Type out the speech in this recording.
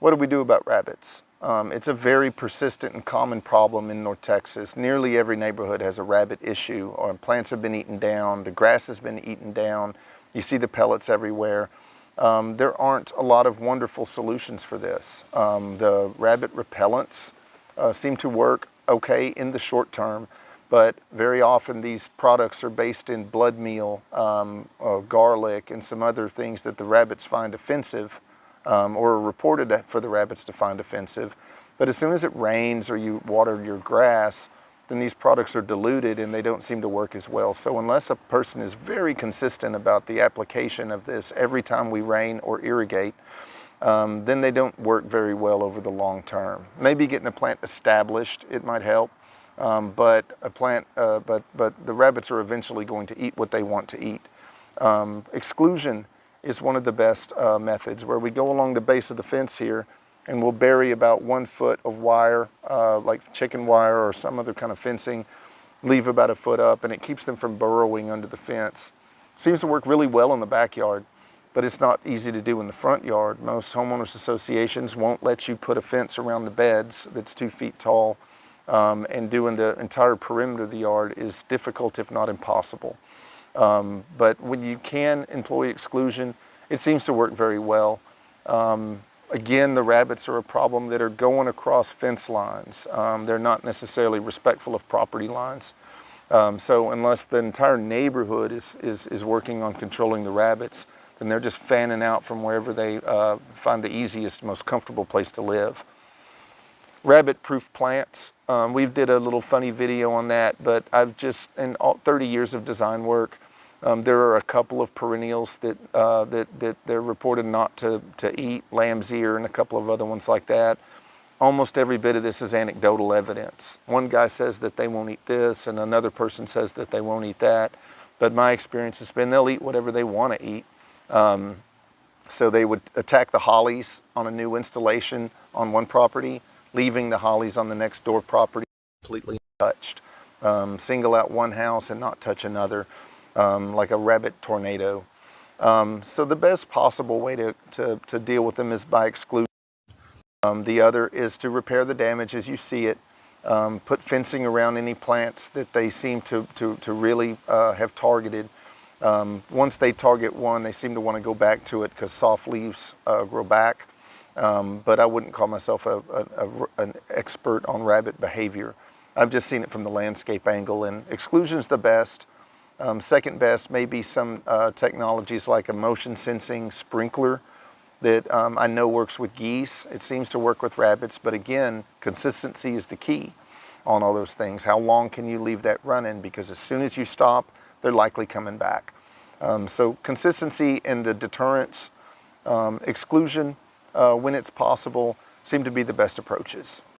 What do we do about rabbits? It's a very persistent and common problem in North Texas. Nearly every neighborhood has a rabbit issue, or plants have been eaten down, the grass has been eaten down, you see the pellets everywhere. There aren't a lot of wonderful solutions for this. The rabbit repellents seem to work okay in the short term, but very often these products are based in blood meal, garlic, and some other things that the rabbits find offensive, or are reported for the rabbits to find offensive. But as soon as it rains or you water your grass, then these products are diluted and they don't seem to work as well. So unless a person is very consistent about the application of this every time we rain or irrigate, then they don't work very well over the long term. Maybe getting a plant established, it might help, but the rabbits are eventually going to eat what they want to eat. Exclusion is one of the best methods, where we go along the base of the fence here and we'll bury about 1 foot of wire, like chicken wire or some other kind of fencing, leave about 1 foot up, and it keeps them from burrowing under the fence. Seems to work really well in the backyard, but it's not easy to do in the front yard. Most homeowners associations won't let you put a fence around the beds that's 2 feet tall, and doing the entire perimeter of the yard is difficult, if not impossible. But when you can employ exclusion, it seems to work very well. Again, the rabbits are a problem that are going across fence lines. They're not necessarily respectful of property lines. So unless the entire neighborhood is working on controlling the rabbits, then they're just fanning out from wherever they find the easiest, most comfortable place to live. Rabbit-proof plants. We did a little funny video on that, but I've just, in all 30 years of design work, there are a couple of perennials that they're reported not to eat, lamb's ear and a couple of other ones like that. Almost every bit of this is anecdotal evidence. One guy says that they won't eat this, and another person says that they won't eat that. But my experience has been they'll eat whatever they want to eat. So they would attack the hollies on a new installation on one property, leaving the hollies on the next door property completely untouched. Single out one house and not touch another, like a rabbit tornado. So the best possible way to deal with them is by exclusion. The other is to repair the damage as you see it. Put fencing around any plants that they seem to really have targeted. Once they target one, they seem to want to go back to it because soft leaves grow back. But I wouldn't call myself an expert on rabbit behavior. I've just seen it from the landscape angle, and exclusion's the best. Second best may be some technologies like a motion sensing sprinkler that I know works with geese. It seems to work with rabbits, but again, consistency is the key on all those things. How long can you leave that running? Because as soon as you stop, they're likely coming back. So consistency and the deterrence, exclusion when it's possible, seem to be the best approaches.